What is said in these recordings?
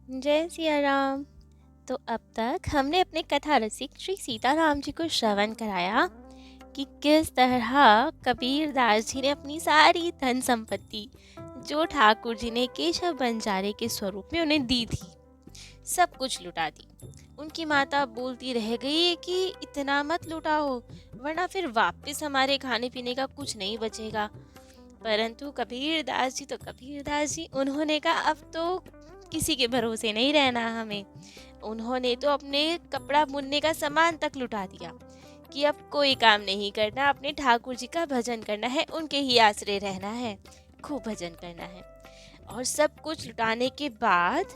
जय सिया राम। तो अब तक हमने अपने कथा रसिक श्री सीताराम जी को श्रवण कराया कि किस तरह कबीरदास जी ने अपनी सारी धन संपत्ति जो ठाकुर जी ने केशव बंजारे के स्वरूप में उन्हें दी थी, सब कुछ लुटा दी। उनकी माता बोलती रह गई कि इतना मत लुटाओ, वरना फिर वापस हमारे खाने पीने का कुछ नहीं बचेगा। परंतु कबीरदास जी उन्होंने कहा अब तो किसी के भरोसे नहीं रहना हमें। उन्होंने तो अपने कपड़ा बुनने का सामान तक लुटा दिया कि अब कोई काम नहीं करना, अपने ठाकुर जी का भजन करना है, उनके ही आश्रय रहना है, खूब भजन करना है। और सब कुछ लुटाने के बाद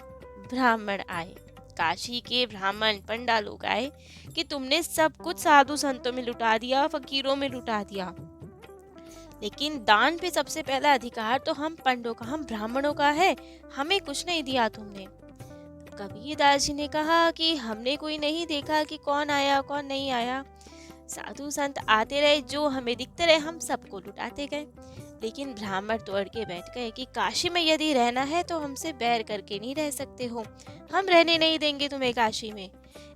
ब्राह्मण आए, काशी के ब्राह्मण पंडा लोग आए कि तुमने सब कुछ साधु संतों में लुटा दिया, फकीरों में लुटा दिया, लेकिन दान पे सबसे पहला अधिकार तो हम पंडों का, हम ब्राह्मणों का है, हमें कुछ नहीं दिया तुमने। कबीरदास जी ने कहा कि हमने कोई नहीं देखा कि कौन आया कौन नहीं आया, साधु संत आते रहे, जो हमें दिखते रहे हम सबको लुटाते गए। लेकिन ब्राह्मण तो अड़ के बैठ गए कि काशी में यदि रहना है तो हमसे बैर करके नहीं रह सकते हो, हम रहने नहीं देंगे तुम्हें काशी में।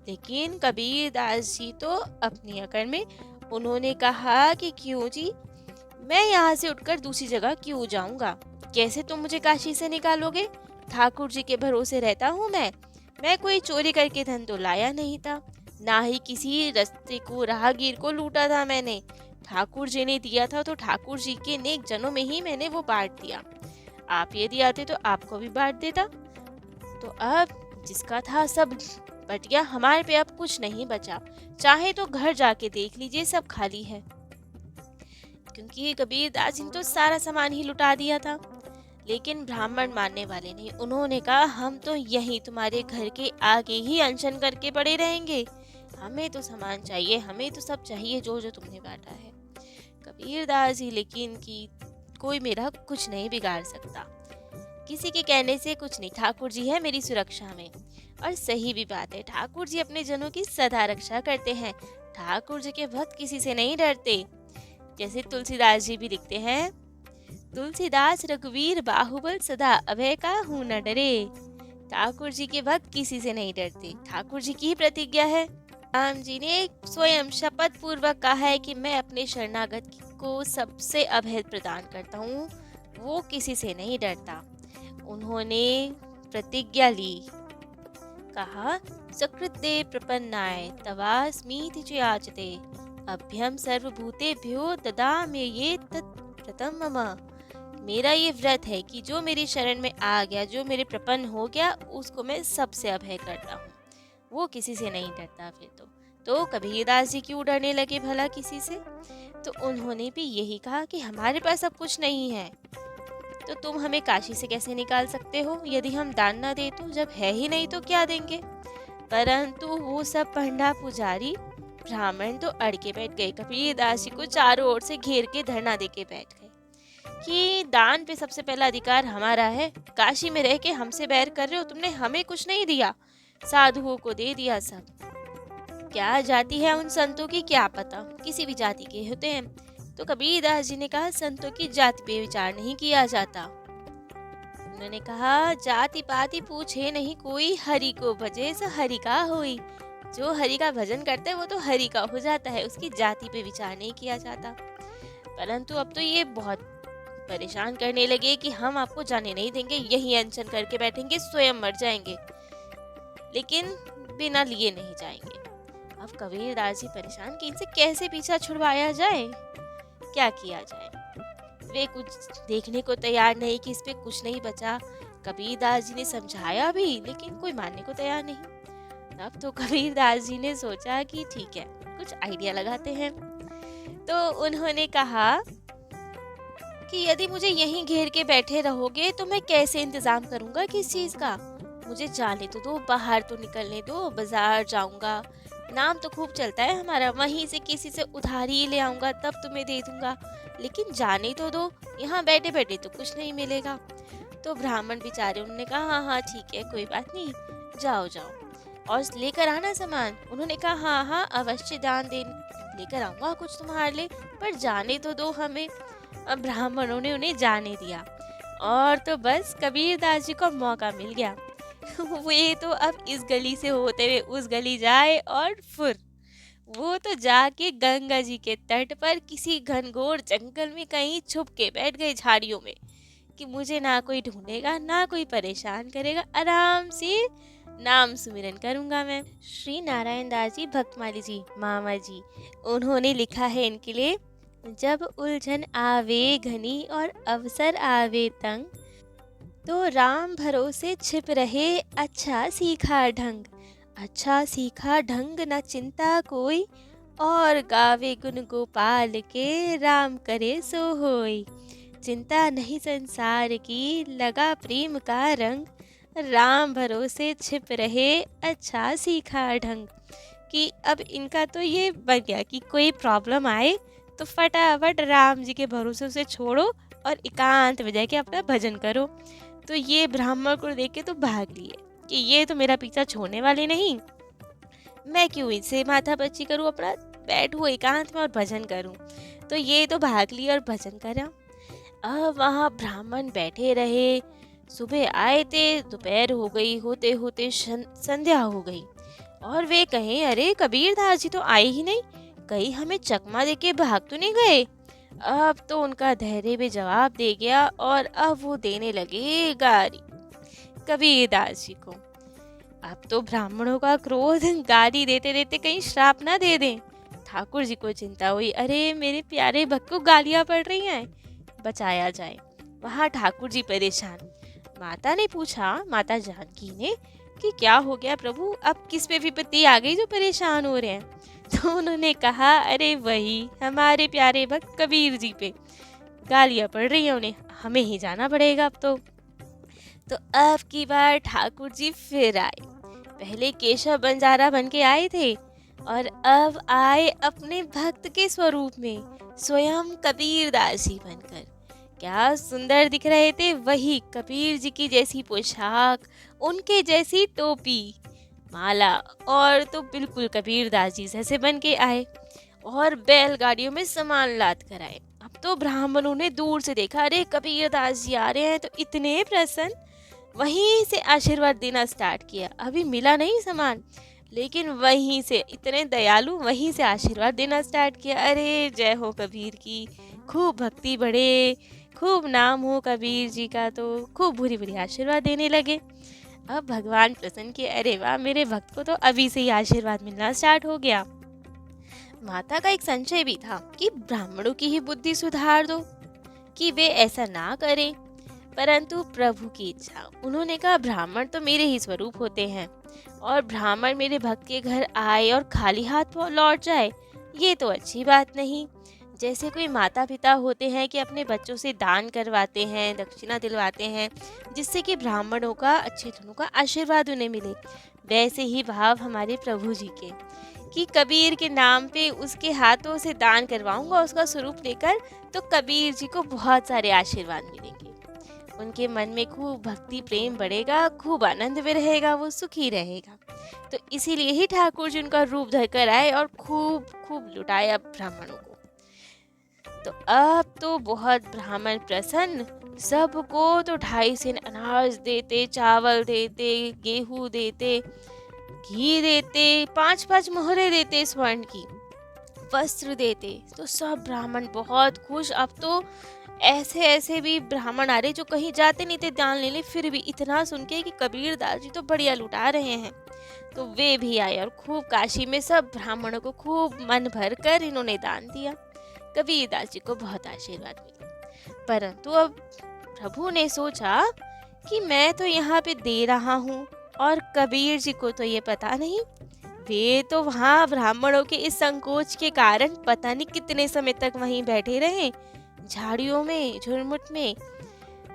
लेकिन कबीरदास जी तो अपनी अकड़ में, उन्होंने कहा कि क्यों जी, मैं यहाँ से उठकर दूसरी जगह क्यों जाऊंगा, कैसे तुम मुझे काशी से निकालोगे, ठाकुर जी के भरोसे रहता हूँ मैं कोई चोरी करके धन तो लाया नहीं था, ना ही किसी रास्ते को राहगीर को लूटा था मैंने, ठाकुर जी ने दिया था तो ठाकुर जी के नेक जनों में ही मैंने वो बांट दिया, आप यदि आते तो आपको भी बांट देता। तो अब जिसका था सब बट गया, हमारे पे अब कुछ नहीं बचा, चाहे तो घर जाके देख लीजिए सब खाली है। क्योंकि कबीरदास जी ने तो सारा सामान ही लुटा दिया था। लेकिन ब्राह्मण मानने वाले नहीं, उन्होंने कहा हम तो यहीं तुम्हारे घर के आगे ही अनशन करके पड़े रहेंगे, हमें तो सामान चाहिए, हमें तो सब चाहिए जो जो तुमने बांटा है। कबीरदास जी लेकिन कि कोई मेरा कुछ नहीं बिगाड़ सकता, किसी के कहने से कुछ नहीं, ठाकुर जी है मेरी सुरक्षा में। और सही भी बात है, ठाकुर जी अपने जनों की सदा रक्षा करते हैं, ठाकुर जी के भक्त किसी से नहीं डरते। जैसे तुलसीदास जी भी लिखते हैं, तुलसीदास रघुवीर बाहुबल सदा अभय का हूं न डरे। ठाकुर जी के भक्त किसी से नहीं डरते, ठाकुर जी की ही प्रतिज्ञा है। राम जी ने स्वयं शपथ पूर्वक कहा है कि मैं अपने शरणागत को सबसे अभय प्रदान करता हूँ, वो किसी से नहीं डरता। उन्होंने प्रतिज्ञा ली, कहा सकृते प्रपन्नाय तवास्मीति च याचते अभ्यम सर्वभूतेभ्यो ददाम्ये तत्प्रथम मम। मेरा ये व्रत है कि जो मेरी शरण में आ गया, जो मेरे प्रपन्न हो गया, उसको मैं सबसे अभय करता हूँ, वो किसी से नहीं डरता। फिर तो कबीरदास जी क्यों डरने लगे भला किसी से। तो उन्होंने भी यही कहा कि हमारे पास अब कुछ नहीं है, तो तुम हमें काशी से कैसे निकाल सकते हो, यदि हम दान ना दे तो, जब है ही नहीं तो क्या देंगे। परंतु वो सब पंडा पुजारी ब्राह्मण तो अड़ के बैठ गए, कबीरदास जी को चारों ओर से घेर के धरना दे के बैठ गए कि दान पे सबसे पहला अधिकार हमारा है, काशी में रह के हमसे बैर कर रहे हो, तुमने हमें कुछ नहीं दिया, साधुओं को दे दिया सब। क्या जाति है उन संतों की क्या पता, किसी भी जाति के होते हैं। तो कबीरदास जी ने कहा संतों की जाति पे विचार नहीं किया जाता। उन्होंने कहा जाति पाति पूछे नहीं कोई, हरि को भजे सो हरि का होई। जो हरि का भजन करता है वो तो हरि का हो जाता है, उसकी जाति पे विचार नहीं किया जाता। परंतु अब तो ये बहुत परेशान करने लगे कि हम आपको जाने नहीं देंगे, यही अनशन करके बैठेंगे, स्वयं मर जाएंगे, लेकिन बिना लिए नहीं जाएंगे। अब कबीरदास जी परेशान कि इनसे कैसे पीछा छुड़वाया जाए, क्या किया जाए। वे कुछ देखने को तैयार नहीं कि इस पे कुछ नहीं बचा। कबीरदास जी ने समझाया भी, लेकिन कोई मानने को तैयार नहीं। अब तो कबीरदास जी ने सोचा कि ठीक है, कुछ आइडिया लगाते हैं। तो उन्होंने कहा कि यदि मुझे यहीं घेर के बैठे रहोगे तो मैं कैसे इंतजाम करूंगा किस चीज का, मुझे जाने तो दो, बाहर तो निकलने दो, बाजार जाऊंगा, नाम तो खूब चलता है हमारा, वहीं से किसी से उधारी ले आऊंगा तब तुम्हें दे दूंगा, लेकिन जाने तो दो, यहाँ बैठे बैठे तो कुछ नहीं मिलेगा। तो ब्राह्मण बेचारे, उन्होंने कहा हाँ हाँ ठीक है, कोई बात नहीं, जाओ जाओ और लेकर आना सामान। उन्होंने कहा हाँ हाँ अवश्य दान दे लेकर आऊंगा कुछ तुम्हारे लिए, पर जाने तो दो हमें। अब ब्राह्मणों ने उन्हें जाने दिया, और तो बस कबीरदास जी को मौका मिल गया। वे तो अब इस गली से होते हुए उस गली जाए और फिर वो तो जाके गंगा जी के तट पर किसी घनघोर जंगल में कहीं छुप के बैठ गए झाड़ियों में, कि मुझे ना कोई ढूंढेगा ना कोई परेशान करेगा, आराम से नाम सुमिरन करूंगा मैं। श्री नारायण दास जी भक्तमाली जी मामा जी, उन्होंने लिखा है इनके लिए, जब उलझन आवे घनी और अवसर आवे तंग, तो राम भरोसे छिप रहे अच्छा सीखा ढंग। अच्छा सीखा ढंग न चिंता कोई, और गावे गुण गोपाल के राम करे सो होय। चिंता नहीं संसार की लगा प्रेम का रंग, राम भरोसे छिप रहे अच्छा सीखा ढंग। कि अब इनका तो ये बन गया कि कोई प्रॉब्लम आए तो फटाफट राम जी के भरोसे उसे छोड़ो और एकांत में जाके अपना भजन करो। तो ये ब्राह्मण को देख के तो भाग लिए कि ये तो मेरा पीछा छोड़ने वाले नहीं, मैं क्यों इनसे माथापच्ची करूं, अपना बैठूं एकांत में और भजन करूं। तो ये तो भाग लिए और भजन करा। अब वहाँ ब्राह्मण बैठे रहे, सुबह आए थे, दोपहर हो गई, होते होते संध्या हो गई, और वे कहें अरे कबीर दास जी तो आए ही नहीं, कहीं हमें चकमा देके भाग तो नहीं गए। अब तो उनका धैर्य भी जवाब दे गया और अब वो देने लगे गारी कबीर दास जी को। अब तो ब्राह्मणों का क्रोध गाली देते देते कहीं श्राप ना दे दें। ठाकुर जी को चिंता हुई, अरे मेरे प्यारे भक्त को गालियां पड़ रही हैं, बचाया जाए। वहाँ ठाकुर जी परेशान। माता ने पूछा, माता जानकी ने, कि क्या हो गया प्रभु, अब किस पे विपत्ति आ गई जो परेशान हो रहे हैं। तो उन्होंने कहा, अरे वही हमारे प्यारे भक्त कबीर जी पे गालियां पड़ रही हैं उन्हें, हमें ही जाना पड़ेगा अब तो अब की बार ठाकुर जी फिर आए। पहले केशव बंजारा बन के आए थे और अब आए अपने भक्त के स्वरूप में, स्वयं कबीर दास जी बनकर। क्या सुंदर दिख रहे थे, वही कबीर जी की जैसी पोशाक, उनके जैसी टोपी माला, और तो बिल्कुल कबीर दास जी जैसे बन के आए और बैलगाड़ियों में सामान लाद कर आए। अब तो ब्राह्मणों ने दूर से देखा, अरे कबीर दास जी आ रहे हैं, तो इतने प्रसन्न, वहीं से आशीर्वाद देना स्टार्ट किया। अभी मिला नहीं सामान, लेकिन वहीं से इतने दयालु, वहीं से आशीर्वाद देना स्टार्ट किया। अरे जय हो कबीर की, खूब भक्ति बढ़े, खूब नाम हो कबीर जी का, तो खूब बुरी बुरी आशीर्वाद देने लगे। अब भगवान प्रसन्न किए, अरे वाह, मेरे भक्त को तो अभी से ही आशीर्वाद मिलना स्टार्ट हो गया। माता का एक संशय भी था कि ब्राह्मणों की ही बुद्धि सुधार दो, कि वे ऐसा ना करें, परंतु प्रभु की इच्छा। उन्होंने कहा, ब्राह्मण तो मेरे ही स्वरूप होते हैं, और ब्राह्मण मेरे भक्त के घर आए और खाली हाथ लौट जाए, ये तो अच्छी बात नहीं। जैसे कोई माता पिता होते हैं कि अपने बच्चों से दान करवाते हैं, दक्षिणा दिलवाते हैं, जिससे कि ब्राह्मणों का, अच्छे जनों का आशीर्वाद उन्हें मिले, वैसे ही भाव हमारे प्रभु जी के, कि कबीर के नाम पे उसके हाथों से दान करवाऊंगा उसका स्वरूप लेकर, तो कबीर जी को बहुत सारे आशीर्वाद मिलेंगे, उनके मन में खूब भक्ति प्रेम बढ़ेगा, खूब आनंद में रहेगा, वो सुखी रहेगा। तो इसीलिए ही ठाकुर जी उनका रूप धरकर आए और खूब खूब लुटाया ब्राह्मणों को। तो अब तो बहुत ब्राह्मण प्रसन्न, सबको तो 2.5 सेर अनाज देते, चावल देते, गेहूं देते, घी देते, 5-5 मोहरे देते स्वर्ण की, वस्त्र देते। तो सब ब्राह्मण बहुत खुश। अब तो ऐसे ऐसे भी ब्राह्मण आ रहे जो कहीं जाते नहीं थे दान लेने, फिर भी इतना सुन के कि कबीर दास जी तो बढ़िया लुटा रहे हैं, तो वे भी आए और खूब काशी में सब ब्राह्मणों को खूब मन भर कर इन्होंने दान दिया। कबीर दास जी को बहुत आशीर्वाद मिला। परंतु अब प्रभु ने सोचा कि मैं तो यहाँ पे दे रहा हूँ और कबीर जी को तो ये पता नहीं, वे तो वहाँ ब्राह्मणों के इस संकोच के कारण पता नहीं कितने समय तक वहीं बैठे रहे, झाड़ियों में, झुरमुट में।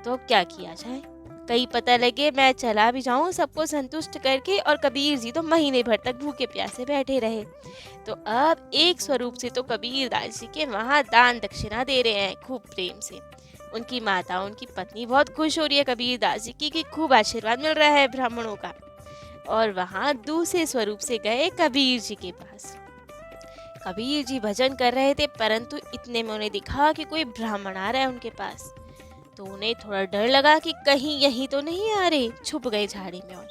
तो क्या किया जाए, कहीं पता लगे मैं चला भी जाऊं सबको संतुष्ट करके, और कबीर जी तो महीने भर तक भूखे प्यासे बैठे रहे। तो अब एक स्वरूप से तो कबीर दास जी के वहाँ दान दक्षिणा दे रहे हैं खूब प्रेम से। उनकी माता, उनकी पत्नी बहुत खुश हो रही है कबीर दास जी की कि खूब आशीर्वाद मिल रहा है ब्राह्मणों का। और वहाँ दूसरे स्वरूप से गए कबीर जी के पास। कबीर जी भजन कर रहे थे, परंतु इतने में उन्हें दिखा कि कोई ब्राह्मण आ रहा है उनके पास। तो उन्हें थोड़ा डर लगा कि कहीं यही तो नहीं आ रहे, छुप गए झाड़ी में। और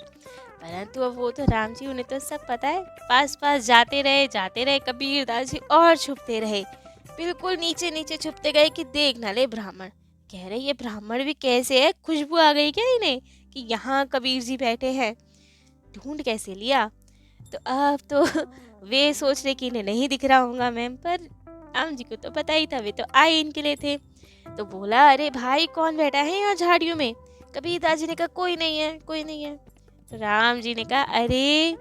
परंतु अब वो तो राम जी, उन्हें तो सब पता है। पास पास जाते रहे कबीरदास जी और छुपते रहे, बिल्कुल नीचे नीचे छुपते गए कि देख ना ले ब्राह्मण। कह रहे ये ब्राह्मण भी कैसे है, खुशबू आ गई क्या इन्हें कि यहाँ कबीर जी बैठे हैं, ढूंढ कैसे लिया। तो अब तो वे सोच रहे कि इन्हें नहीं दिख रहा होगा मैम, पर राम जी को तो पता ही था, वे तो आए इनके लिए थे। तो बोला अरे भाई कौन बैठा है यहाँ झाड़ियों में। कबीरदास जी ने कहा कोई नहीं है, कोई नहीं है। तो राम जी ने कहा अरे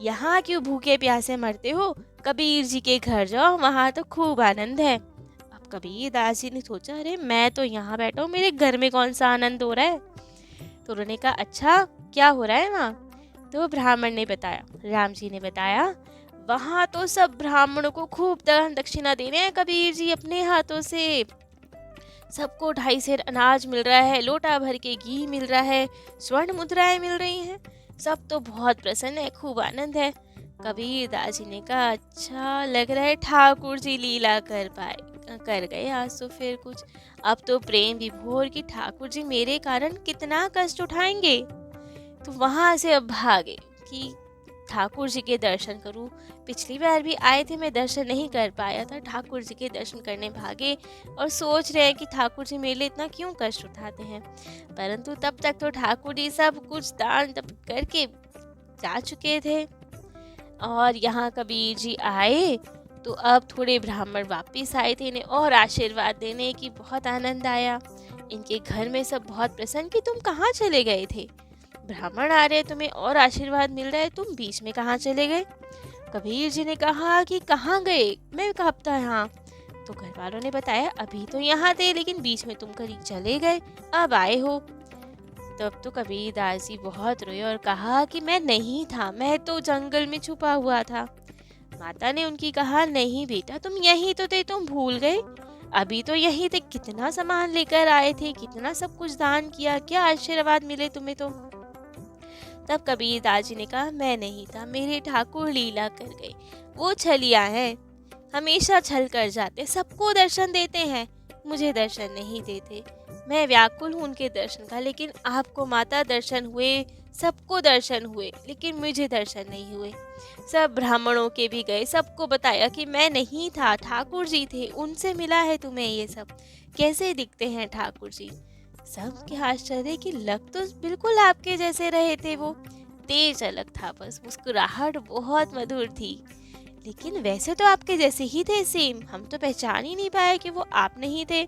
यहाँ क्यों भूखे प्यासे मरते हो, कबीर जी के घर जाओ, वहाँ तो खूब आनंद है। अब कबीरदास जी ने सोचा अरे मैं तो यहाँ बैठा हूँ, मेरे घर में कौन सा आनंद हो रहा है। तो उन्होंने कहा अच्छा क्या हो रहा है वहाँ। तो ब्राह्मण ने बताया, राम जी ने बताया वहाँ तो सब ब्राह्मणों को खूब दान दक्षिणा दे रहे हैं कबीर जी अपने हाथों से। सबको 2.5 सेर अनाज मिल रहा है, लोटा भर के घी मिल रहा है, स्वर्ण मुद्राएं मिल रही हैं, सब तो बहुत प्रसन्न है, खूब आनंद है। कबीरदास जी ने कहा अच्छा लग रहा है ठाकुर जी लीला कर गए आज तो फिर कुछ। अब तो प्रेम विभोर की ठाकुर जी मेरे कारण कितना कष्ट उठाएंगे। तो वहां से अब भागे कि ठाकुर जी के दर्शन करूं। पिछली बार भी आए थे, मैं दर्शन नहीं कर पाया था, ठाकुर जी के दर्शन करने भागे और सोच रहे हैं कि ठाकुर जी मेरे लिए इतना क्यों कष्ट उठाते हैं। परंतु तब तक तो ठाकुर जी सब कुछ दान तप करके जा चुके थे। और यहाँ कबीर जी आए तो अब थोड़े ब्राह्मण वापिस आए थे इन्हें और आशीर्वाद देने की, बहुत आनंद आया। इनके घर में सब बहुत प्रसन्न कि तुम कहाँ चले गए थे, ब्राह्मण आ रहे तुम्हें और आशीर्वाद मिल रहा है, तुम बीच में कहाँ चले गए। कबीर जी ने कहा कि कहाँ गए, मैं कब था यहाँ। तो घर वालों ने बताया अभी तो यहाँ थे लेकिन बीच में तुम कहीं चले गए, अब आए हो। तब तो कबीरदास जी बहुत रोए और कहा कि मैं नहीं था, मैं तो जंगल में छुपा हुआ था। माता ने उनकी कहा नहीं बेटा तुम यहीं तो थे, तुम भूल गए, अभी तो यहीं थे, कितना सामान लेकर आए थे, कितना सब कुछ दान किया, क्या आशीर्वाद मिले तुम्हें तो। तब कबीरदास जी ने कहा मैं नहीं था, मेरे ठाकुर लीला कर गए, वो छलिया है, हमेशा छल कर जाते, सबको दर्शन देते हैं, मुझे दर्शन नहीं देते। मैं व्याकुल हूँ उनके दर्शन का, लेकिन आपको माता दर्शन हुए, सबको दर्शन हुए, लेकिन मुझे दर्शन नहीं हुए। सब ब्राह्मणों के भी गए, सबको बताया कि मैं नहीं था, ठाकुर जी थे, उनसे मिला है तुम्हें ये सब, कैसे दिखते हैं ठाकुर जी। सब के आश्चर्य कि लग तो बिल्कुल आपके जैसे रहे थे, वो तेज अलग था, बस मुस्कुराहट बहुत मधुर थी, लेकिन वैसे तो आपके जैसे ही थे सेम, हम तो पहचान ही नहीं पाए कि वो आप नहीं थे।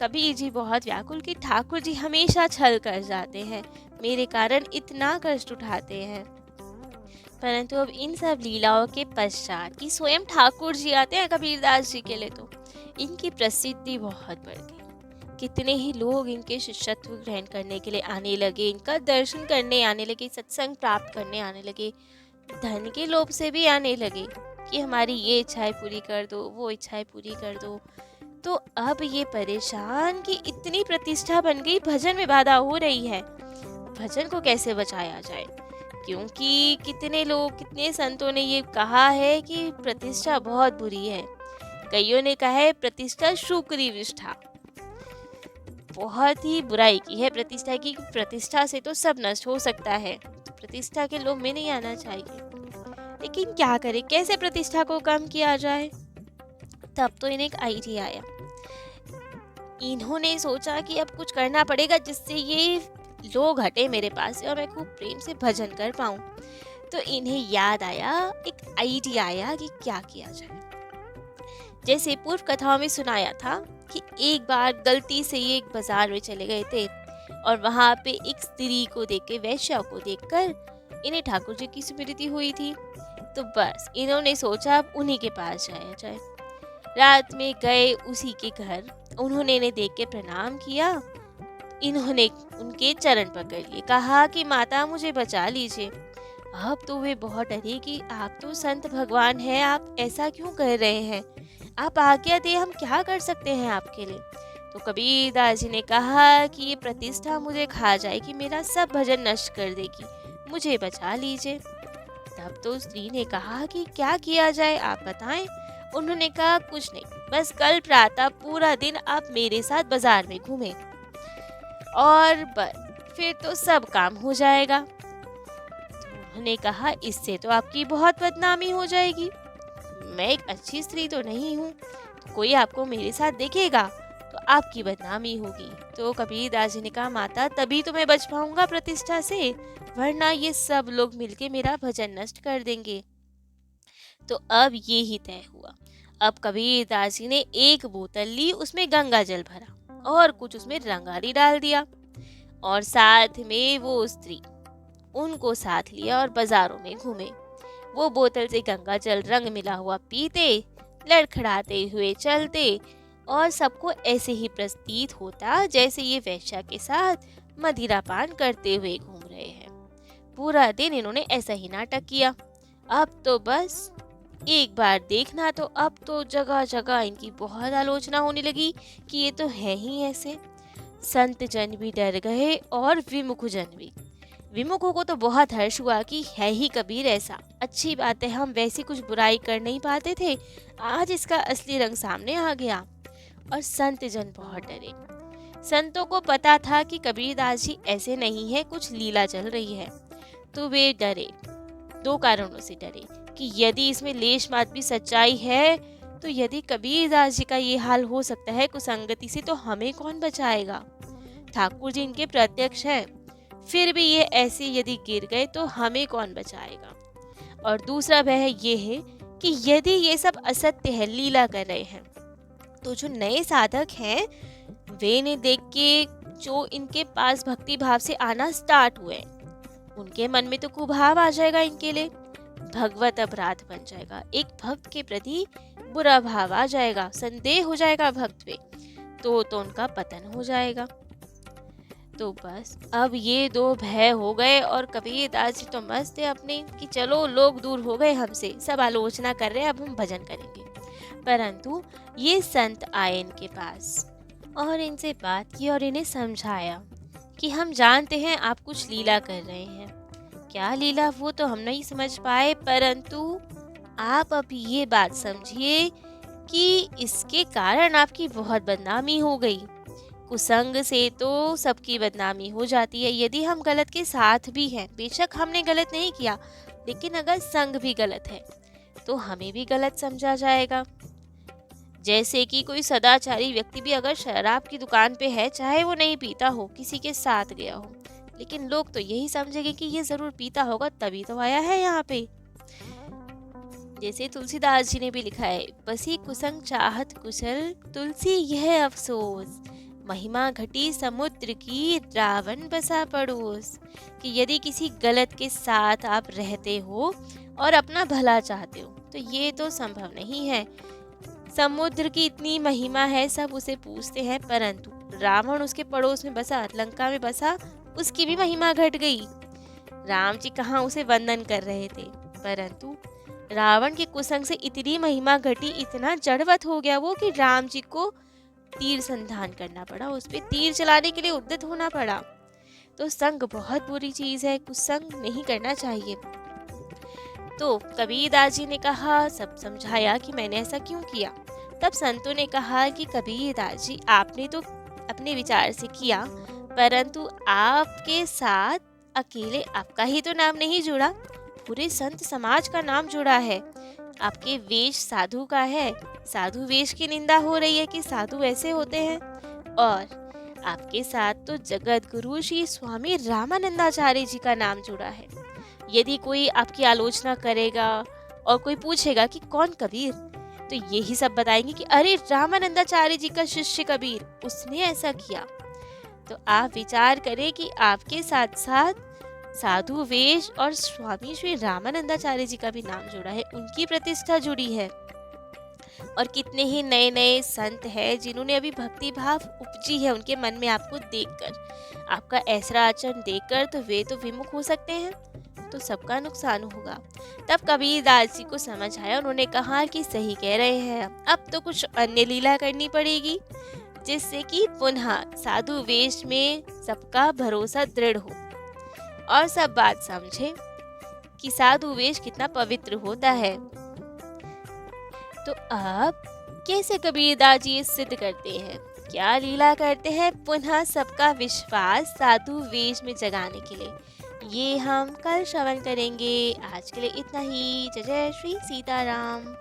कबीर जी बहुत व्याकुल कि ठाकुर जी हमेशा छल कर जाते हैं, मेरे कारण इतना कष्ट उठाते हैं। परंतु अब इन सब लीलाओं के पश्चात कि स्वयं ठाकुर जी आते हैं कबीरदास जी के लिए, तो इनकी प्रसिद्धि बहुत बढ़ गई। कितने ही लोग इनके शिष्यत्व ग्रहण करने के लिए आने लगे, इनका दर्शन करने आने लगे, सत्संग प्राप्त करने आने लगे, धन के लोभ से भी आने लगे कि हमारी ये इच्छाएं पूरी कर दो, वो इच्छाएं पूरी कर दो। तो अब ये परेशान कि इतनी प्रतिष्ठा बन गई, भजन में बाधा हो रही है, भजन को कैसे बचाया जाए, क्योंकि कितने लोग, कितने संतों ने ये कहा है कि प्रतिष्ठा बहुत बुरी है। कईयों ने कहा है प्रतिष्ठा शुक्री विष्ठा, बहुत ही बुराई की है प्रतिष्ठा की, प्रतिष्ठा से तो सब नष्ट हो सकता है, तो प्रतिष्ठा के लोभ में नहीं आना चाहिए। लेकिन क्या करें, कैसे प्रतिष्ठा को कम किया जाए। तब तो इन्हें एक आइडिया आया, इन्होंने सोचा कि अब कुछ करना पड़ेगा जिससे ये लोग हटे मेरे पास से और मैं खूब प्रेम से भजन कर पाऊँ। तो इन्हें याद आया, एक आइडिया आया कि क्या किया जाए। जैसे पूर्व कथाओं में सुनाया था कि एक बार गलती से ये एक बाजार में चले गए थे और वहाँ पे एक स्त्री को देख के, वैश्या को देखकर इन्हें ठाकुर जी की स्मृति हुई थी। तो बस इन्होंने सोचा अब उन्हीं के पास जाया जाए। रात में गए उसी के घर, उन्होंने इन्हें देख के प्रणाम किया, इन्होंने उनके चरण पकड़ लिए, कहा कि माता मुझे बचा लीजिए। अब तो वे बहुत डरे कि आप तो संत भगवान हैं, आप ऐसा क्यों कर रहे हैं, आप आज्ञा दे, हम क्या कर सकते हैं आपके लिए। तो कबीरदास जी ने कहा कि ये प्रतिष्ठा मुझे खा जाएगी, मेरा सब भजन नष्ट कर देगी, मुझे बचा लीजिए। तब तो स्त्री ने कहा कि क्या किया जाए आप बताएं। उन्होंने कहा कुछ नहीं, बस कल प्रातः पूरा दिन आप मेरे साथ बाजार में घूमें और बस फिर तो सब काम हो जाएगा। उन्होंने कहा, इससे तो आपकी बहुत बदनामी हो जाएगी। मैं एक अच्छी स्त्री तो नहीं हूँ, तो कोई आपको मेरे साथ देखेगा तो आपकी बदनामी होगी। तो कबीरदास जी ने कहा, माता तभी तो मैं बच पाऊंगा प्रतिष्ठा से, वरना ये सब लोग मिलके मेरा भजन नष्ट कर देंगे। तो अब ये ही तय हुआ। अब कबीरदास जी ने एक बोतल ली, उसमें गंगा जल भरा और कुछ उसमें रंगारी डाल दिया, और साथ में वो स्त्री उनको साथ लिया और बाजारों में घूमे। वो बोतल से गंगा जल रंग मिला हुआ पीते, लड़खड़ाते हुए चलते, और सबको ऐसे ही प्रतीत होता जैसे ये वेश्या के साथ मदिरा पान करते हुए घूम रहे हैं। पूरा दिन इन्होंने ऐसा ही नाटक किया। अब तो बस एक बार देखना, तो अब तो जगह जगह इनकी बहुत आलोचना होने लगी कि ये तो है ही ऐसे। संत जन भी डर गए और विमुख जन भी। विमुखों को तो बहुत हर्ष हुआ कि है ही कबीर ऐसा, अच्छी बात है, हम वैसी कुछ बुराई कर नहीं पाते थे, आज इसका असली रंग सामने आ गया। और संत जन बहुत डरे। संतों को पता था कि कबीरदास जी ऐसे नहीं है, कुछ लीला चल रही है। तो वे डरे, दो कारणों से डरे कि यदि इसमें लेश मात्र भी सच्चाई है, तो यदि कबीरदास जी का ये हाल हो सकता है कुसंगति से, तो हमें कौन बचाएगा। ठाकुर जी इनके प्रत्यक्ष हैं, फिर भी ये ऐसे यदि गिर गए तो हमें कौन बचाएगा। और दूसरा भय ये है कि यदि ये सब असत्य है, लीला कर रहे हैं, तो जो नए साधक हैं वे इन्हें देख के जो इनके पास भक्ति भाव से आना स्टार्ट हुए, उनके मन में तो कुभाव आ जाएगा, इनके लिए भगवत अपराध बन जाएगा, एक भक्त के प्रति बुरा भाव आ जाएगा, संदेह हो जाएगा भक्त पे, तो उनका पतन हो जाएगा। तो बस अब ये दो भय हो गए, और कबीरदास जी तो मस्त है अपने कि चलो लोग दूर हो गए हमसे, सब आलोचना कर रहे हैं, अब हम भजन करेंगे। परंतु ये संत आए इनके पास और इनसे बात की और इन्हें समझाया कि हम जानते हैं आप कुछ लीला कर रहे हैं, क्या लीला वो तो हम नहीं समझ पाए, परंतु आप अब ये बात समझिए कि इसके कारण आपकी बहुत बदनामी हो गई। कुसंग से तो सबकी बदनामी हो जाती है, यदि हम गलत के साथ भी हैं, बेशक हमने गलत नहीं किया, लेकिन अगर संग भी गलत है तो हमें भी गलत समझा जाएगा। जैसे कि कोई सदाचारी व्यक्ति भी अगर शराब की दुकान पे है, चाहे वो नहीं पीता हो, किसी के साथ गया हो, लेकिन लोग तो यही समझेंगे कि ये जरूर पीता होगा तभी तो आया है यहाँ पे। जैसे तुलसीदास जी ने भी लिखा है, बसी कुसंग चाहत कुशल, तुलसी यह अफसोस, महिमा घटी समुद्र की, रावण बसा पड़ोस। कि यदि किसी गलत के साथ आप रहते हो और अपना भला चाहते हो, तो ये तो संभव नहीं है। समुद्र की इतनी महिमा है, सब उसे पूछते हैं, परंतु रावण उसके पड़ोस में बसा, लंका में बसा, उसकी भी महिमा घट गई। राम जी कहाँ उसे वंदन कर रहे थे, परंतु रावण के कुसंग से इतनी महिमा घटी, इतना जड़वत हो गया वो कि राम जी को तीर संधान करना पड़ा, उस पे तीर चलाने के लिए उद्यत होना पड़ा। तो संग बहुत बुरी चीज है, कुसंग नहीं करना चाहिए। तो कबीरदास जी ने कहा, सब समझाया कि मैंने ऐसा क्यों किया। तब संतों ने कहा कि कबीरदास जी आपने तो अपने विचार से किया, परंतु आपके साथ अकेले आपका ही तो नाम नहीं जुड़ा, पूरे संत समाज का नाम जुड़ा है। आपके वेश साधु का है, साधु वेश की निंदा हो रही है कि साधु ऐसे होते हैं, और आपके साथ तो जगत गुरु श्री स्वामी रामानंदाचार्य जी का नाम जुड़ा है। यदि कोई आपकी आलोचना करेगा और कोई पूछेगा कि कौन कबीर, तो यही सब बताएंगे कि अरे रामानंदाचार्य जी का शिष्य कबीर, उसने ऐसा किया। तो आप विचार करें कि आपके साथ साथ साधु वेश और स्वामी श्री रामानंदाचार्य जी का भी नाम जुड़ा है, उनकी प्रतिष्ठा जुड़ी है। और कितने ही नए नए संत हैं जिन्होंने अभी भक्ति भाव उपजी है उनके मन में, आपको देखकर, आपका ऐसा आचरण देखकर, तो वे तो विमुख हो सकते हैं, तो सबका नुकसान होगा। तब कबीरदास जी को समझ आया, उन्होंने कहा कि सही कह रहे हैं, अब तो कुछ अन्य लीला करनी पड़ेगी, जिससे कि पुनः साधु वेश में सबका भरोसा दृढ़ हो और सब बात समझे कि साधु वेश कितना पवित्र होता है। तो अब कैसे कबीरदास जी सिद्ध करते हैं, क्या लीला करते हैं पुनः सबका विश्वास साधु वेश में जगाने के लिए। ये हम कल श्रवण करेंगे। आज के लिए इतना ही। जय जय श्री सीताराम।